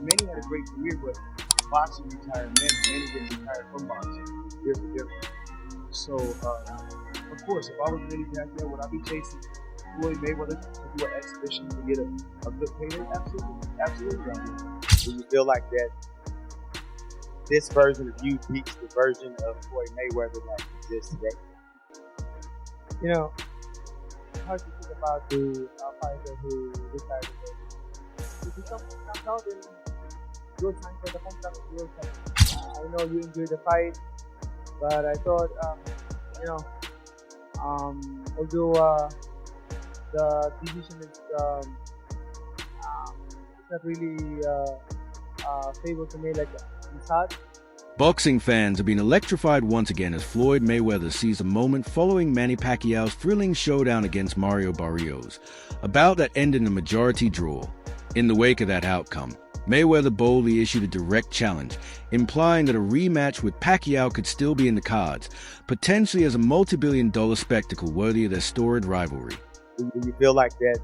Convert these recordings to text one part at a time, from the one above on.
Manny had a great career, but boxing retired Manny didn't retire from boxing. There's a difference. So, of course, if I was Manny Pacquiao, would I be chasing Floyd Mayweather to do an exhibition to get a good payday? Absolutely. Absolutely. Do you feel like that this version of you beats the version of Floyd Mayweather that exists today? You know, it's hard to think about the fighter who retired already. If he comes out, then you'll sign for the contract and you'll sign. I know you enjoyed the fight, but I thought, although the decision is not really favorable to me, like it's hard. Boxing fans have been electrified once again as Floyd Mayweather seized a moment following Manny Pacquiao's thrilling showdown against Mario Barrios, a bout that ended in a majority draw. In the wake of that outcome, Mayweather boldly issued a direct challenge, implying that a rematch with Pacquiao could still be in the cards, potentially as a multi-billion-dollar spectacle worthy of their storied rivalry. Do you feel like that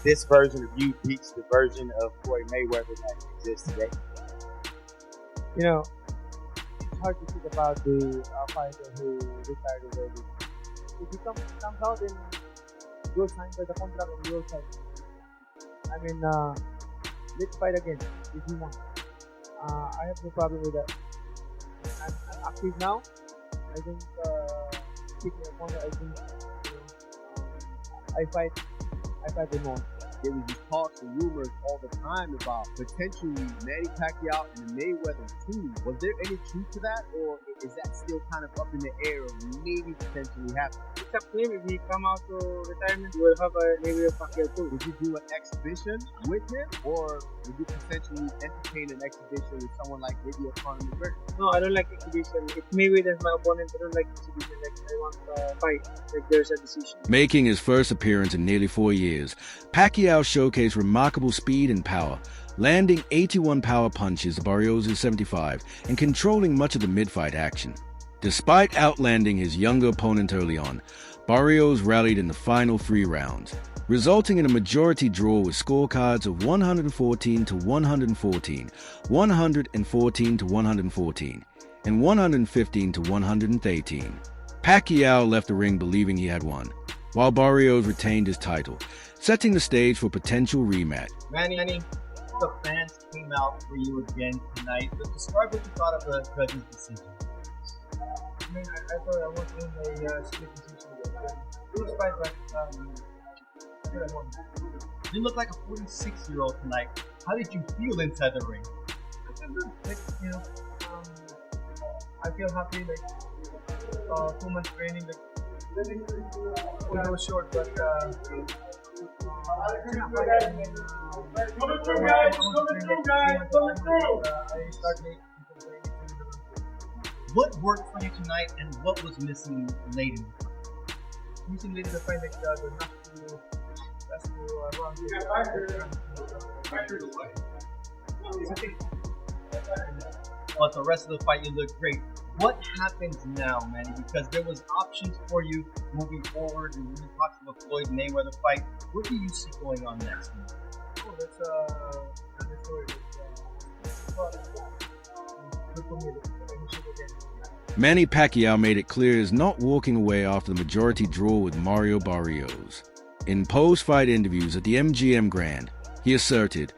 this version of you beats the version of Floyd Mayweather that exists today? You know, it's hard to think about the fighter who retired already. If he comes out, then you'll sign for the contract and you'll sign. I mean, let's fight again if you want. I have no problem with that. I'm active now. I don't pick my opponent. I think I fight them all. There was these talks and rumors all the time about potentially Manny Pacquiao and the Mayweather team. Was there any truth to that, or is that still kind of up in the air of maybe potentially happening? It's up to him. If he come out to retirement, we'll have a Mayweather Pacquiao too. Would you do an exhibition with him, or would you potentially entertain an exhibition with someone like maybe a Conor McGregor? No, I don't like exhibition. If Mayweather is my opponent, I don't like exhibition. Like I want to fight. Like there's a decision. Making his first appearance in nearly 4 years, Pacquiao showcased remarkable speed and power, landing 81 power punches to Barrios' 75 and controlling much of the mid-fight action. Despite outlanding his younger opponent early on, Barrios rallied in the final 3 rounds, resulting in a majority draw with scorecards of 114 to 114, 114 to 114, and 115 to 118. Pacquiao left the ring believing he had won, while Barrios retained his title, setting the stage for a potential rematch. Manny, the fans came out for you again tonight. But describe what you thought of the judge's decision. I mean, I thought I was in a split decision. It was fine, but I could have won. You look like a 46-year-old tonight. How did you feel inside the ring? I feel good. Like, I feel happy. Like 2 months training. Like, it was short, but what worked for you tonight, and what was missing late in the fight? Missing late in the fight, like the that's to run. But the rest of the fight, you look great. What happens now, Manny? Because there was options for you moving forward, and we talked about the Floyd Mayweather fight. What do you see going on next? Oh, that's another story. Good for me. Manny Pacquiao made it clear he is not walking away after the majority draw with Mario Barrios. In post-fight interviews at the MGM Grand, he asserted,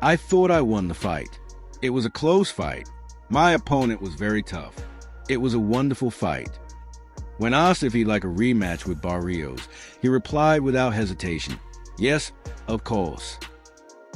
"I thought I won the fight. It was a close fight. My opponent was very tough. It was a wonderful fight." When asked if he'd like a rematch with Barrios, he replied without hesitation, "Yes, of course."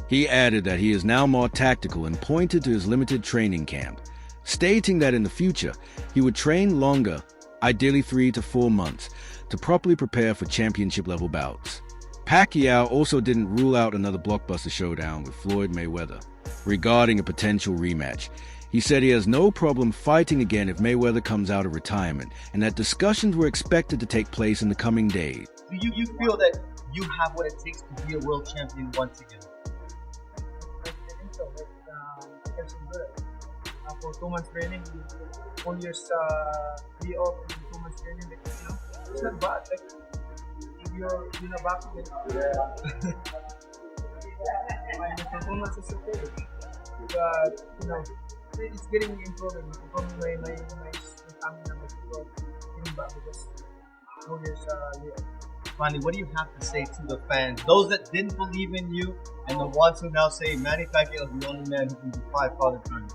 He added that he is now more tactical and pointed to his limited training camp, stating that in the future, he would train longer, ideally 3 to 4 months, to properly prepare for championship-level bouts. Pacquiao also didn't rule out another blockbuster showdown with Floyd Mayweather. Regarding a potential rematch, he said he has no problem fighting again if Mayweather comes out of retirement, and that discussions were expected to take place in the coming days. Do you feel that you have what it takes to be a world champion once again? I think so. I guess I'm good. For 2 months training, 1 year's be off and 2 months training, like, it's not bad. Like, if you're in a boxing, the performance is okay. But it's getting improving my stamina, my control, getting back because Warriors Manny, what do you have to say to the fans? Those that didn't believe in you and the ones who now say Manny Pacquiao is the only man who can defy Father Time.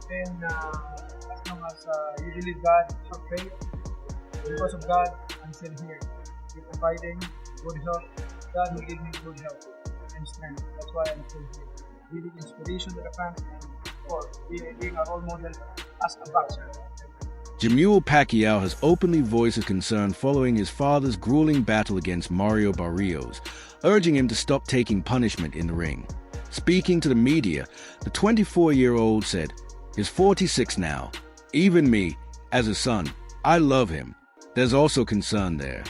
then as long as you believe God, have faith. Because of God, I'm still here. Keep providing good health. God will give me good health and strength. That's why I'm still here. Giving inspiration to the fans and for being a role model as a boxer. Jamul Pacquiao has openly voiced his concern following his father's grueling battle against Mario Barrios, urging him to stop taking punishment in the ring. Speaking to the media, the 24-year-old said, "He's 46 now. Even me, as a son, I love him. There's also concern there."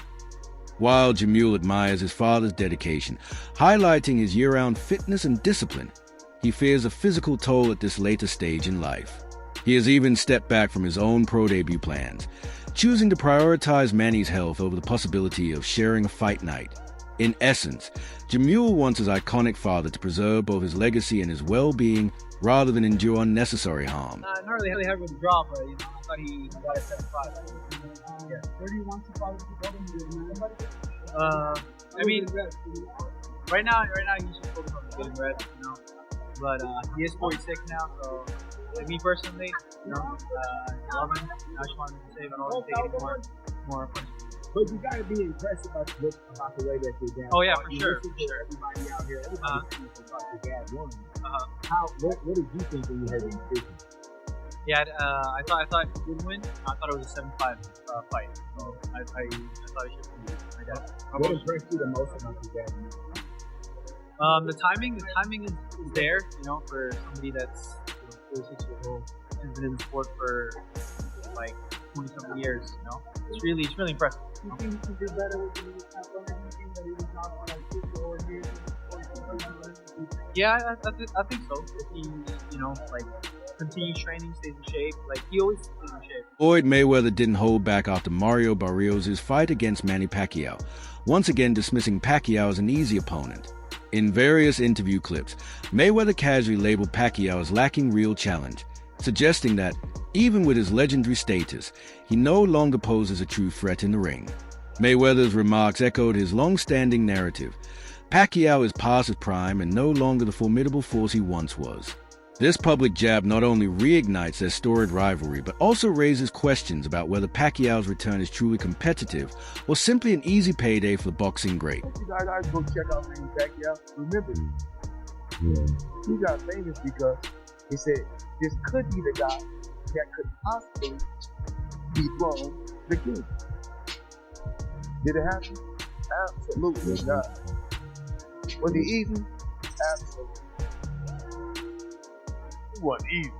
While Jamul admires his father's dedication, highlighting his year-round fitness and discipline, he fears a physical toll at this later stage in life. He has even stepped back from his own pro debut plans, choosing to prioritize Manny's health over the possibility of sharing a fight night. In essence, Jamul wants his iconic father to preserve both his legacy and his well-being rather than endure unnecessary harm. Not really have a draw, but I thought he got a 7-5. Yeah. Where do you want to follow I mean, right now he's just focused on getting red, But he is 46 now, so like me personally, I love him. I just want him to save and all take any more punishment. But you gotta be impressed about the way that your dad. Oh yeah, for you sure. listen to everybody out here, everybody thinks about your dad won. What did you think when you heard the decision? Yeah, I thought he did win. I thought it was a 7-5 fight. So I thought he should win. My dad. What impressed you the most about your dad? The timing is there, for somebody that's 46 years old and been in the sport for like 20-something years. It's really impressive. You think you could do better with anything that he was not for like 2 or 4 years? Yeah, I think so. If he, continues training, stays in shape, like he always stays in shape. Floyd Mayweather didn't hold back after Mario Barrios' fight against Manny Pacquiao, once again dismissing Pacquiao as an easy opponent. In various interview clips, Mayweather casually labeled Pacquiao as lacking real challenge, suggesting that, even with his legendary status, he no longer poses a true threat in the ring. Mayweather's remarks echoed his long-standing narrative. Pacquiao is past his prime and no longer the formidable force he once was. This public jab not only reignites their storied rivalry, but also raises questions about whether Pacquiao's return is truly competitive or simply an easy payday for the boxing great. You guys go check out Manny Pacquiao. Remember, he got famous because he said this could be the guy that could possibly dethrone the king. Did it happen? Absolutely not. Was he easy? Absolutely. He wasn't easy.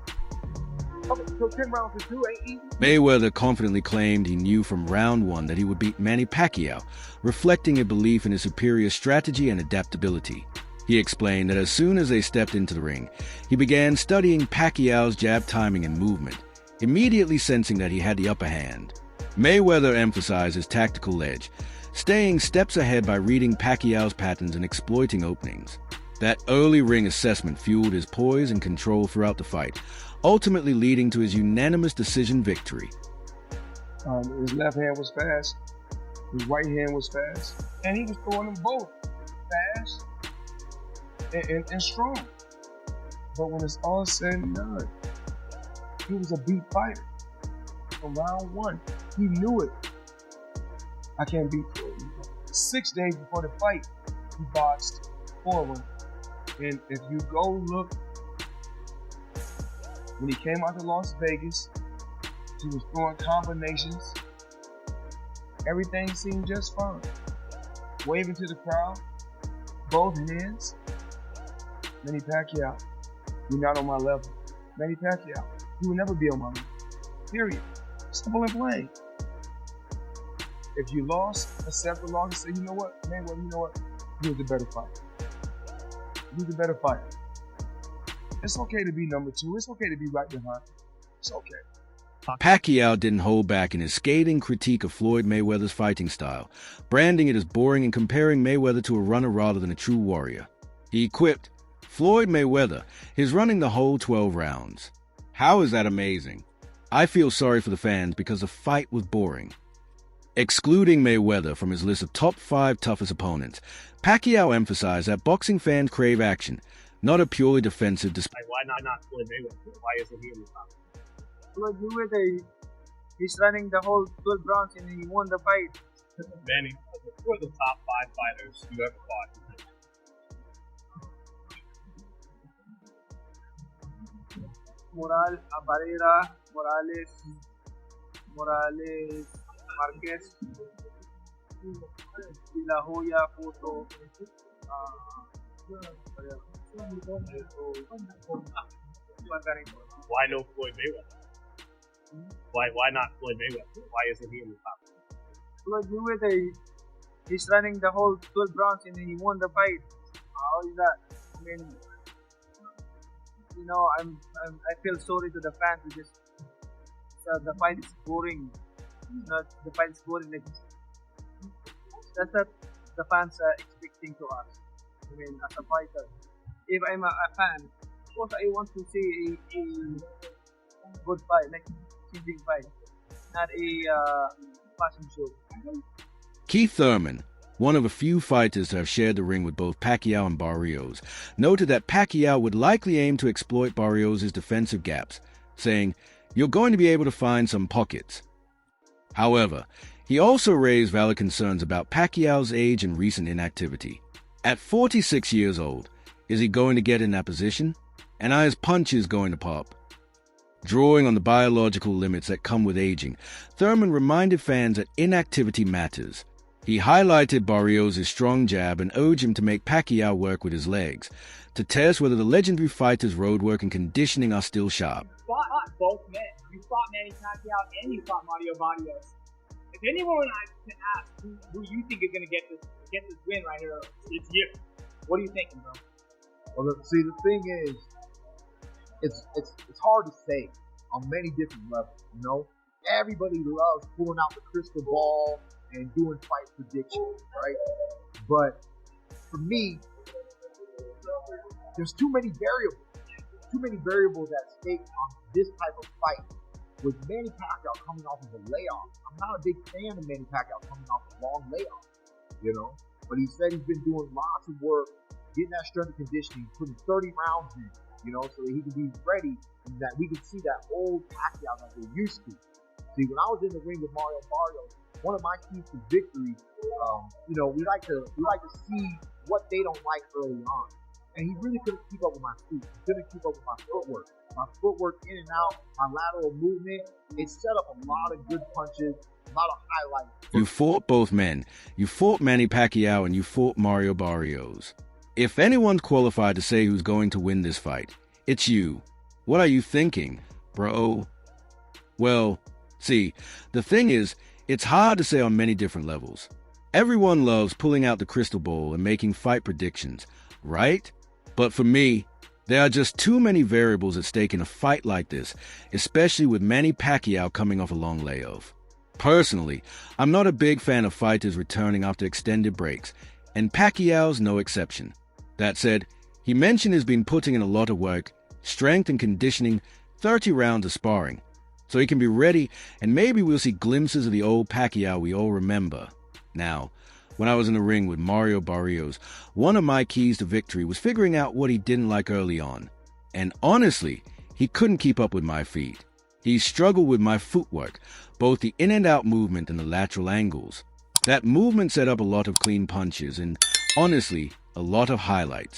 Okay, so 10 rounds for 2 ain't easy? Mayweather confidently claimed he knew from round 1 that he would beat Manny Pacquiao, reflecting a belief in his superior strategy and adaptability. He explained that as soon as they stepped into the ring, he began studying Pacquiao's jab timing and movement, immediately sensing that he had the upper hand. Mayweather emphasized his tactical edge, staying steps ahead by reading Pacquiao's patterns and exploiting openings. That early ring assessment fueled his poise and control throughout the fight, ultimately leading to his unanimous decision victory. His left hand was fast, his right hand was fast, and he was throwing them both fast and strong. But when it's all said and done, he was a beat fighter. From round 1, he knew it. I can't beat Floyd. 6 days before the fight, he boxed forward. And if you go look, when he came out to Las Vegas, he was throwing combinations. Everything seemed just fine. Waving to the crowd, both hands. Manny Pacquiao, you're not on my level. Manny Pacquiao, you will never be on my level. Period. Simple and plain. If you lost, accept the loss and say, you know what, you was the better fighter. You was the better fighter. It's okay to be number 2. It's okay to be right behind. It's okay. Pacquiao didn't hold back in his scathing critique of Floyd Mayweather's fighting style, branding it as boring and comparing Mayweather to a runner rather than a true warrior. He quipped, Floyd Mayweather is running the whole 12 rounds. How is that amazing? I feel sorry for the fans because the fight was boring. Excluding Mayweather from his list of top 5 toughest opponents, Pacquiao emphasized that boxing fans crave action, not a purely defensive display. Why not Floyd Mayweather? Why isn't he in the top? Floyd Mayweather, he's running the whole 12 rounds and he won the fight. Manny, who are the top 5 fighters you ever fought? Barrera, Morales, Marquez, De La Hoya, Foto, Why no Floyd Mayweather? Why not Floyd Mayweather? Why isn't he in the top? Floyd Mayweather, he's running the whole 12 rounds and he won the fight. How is that? I mean, I feel sorry to the fans because the fight is boring. The fight is boring. That's what the fans are expecting to us. I mean, as a fighter, if I'm a fan, of course I want to see a good fight, like changing fight, not a fashion show. Keith Thurman, one of a few fighters to have shared the ring with both Pacquiao and Barrios, noted that Pacquiao would likely aim to exploit Barrios' defensive gaps, saying, "You're going to be able to find some pockets." However, he also raised valid concerns about Pacquiao's age and recent inactivity. At 46 years old, is he going to get in that position? And are his punches going to pop? Drawing on the biological limits that come with aging, Thurman reminded fans that inactivity matters. He highlighted Barrios' strong jab and urged him to make Pacquiao work with his legs, to test whether the legendary fighter's roadwork and conditioning are still sharp. You fought both men. You fought Manny Pacquiao and you fought Mario Barrios. If anyone I can ask who you think is going to get this win right here, it's you. What are you thinking, bro? Well, see, the thing is, it's hard to say on many different levels. You know, everybody loves pulling out the crystal ball and doing fight predictions, right? But for me, there's too many variables at stake on this type of fight. With Manny Pacquiao coming off of a layoff, I'm not a big fan of Manny Pacquiao coming off a long layoff, you know. But he said he's been doing lots of work, getting that strength and conditioning, putting 30 rounds in, you know, so that he can be ready and that we can see that old Pacquiao that we're used to. See, when I was in the ring with Mario Barrios, one of my keys to victory, we like to see what they don't like early on. And he really couldn't keep up with my feet. He couldn't keep up with my footwork. My footwork in and out, my lateral movement, it set up a lot of good punches, a lot of highlights. You fought both men. You fought Manny Pacquiao and you fought Mario Barrios. If anyone's qualified to say who's going to win this fight, it's you. What are you thinking, bro? Well, see, the thing is, it's hard to say on many different levels. Everyone loves pulling out the crystal ball and making fight predictions, right? But for me, there are just too many variables at stake in a fight like this, especially with Manny Pacquiao coming off a long layoff. Personally, I'm not a big fan of fighters returning after extended breaks, and Pacquiao's no exception. That said, he mentioned he's been putting in a lot of work, strength and conditioning, 30 rounds of sparring, so he can be ready and maybe we'll see glimpses of the old Pacquiao we all remember. Now, when I was in the ring with Mario Barrios, one of my keys to victory was figuring out what he didn't like early on. And honestly, he couldn't keep up with my feet. He struggled with my footwork, both the in and out movement and the lateral angles. That movement set up a lot of clean punches and, honestly, a lot of highlights.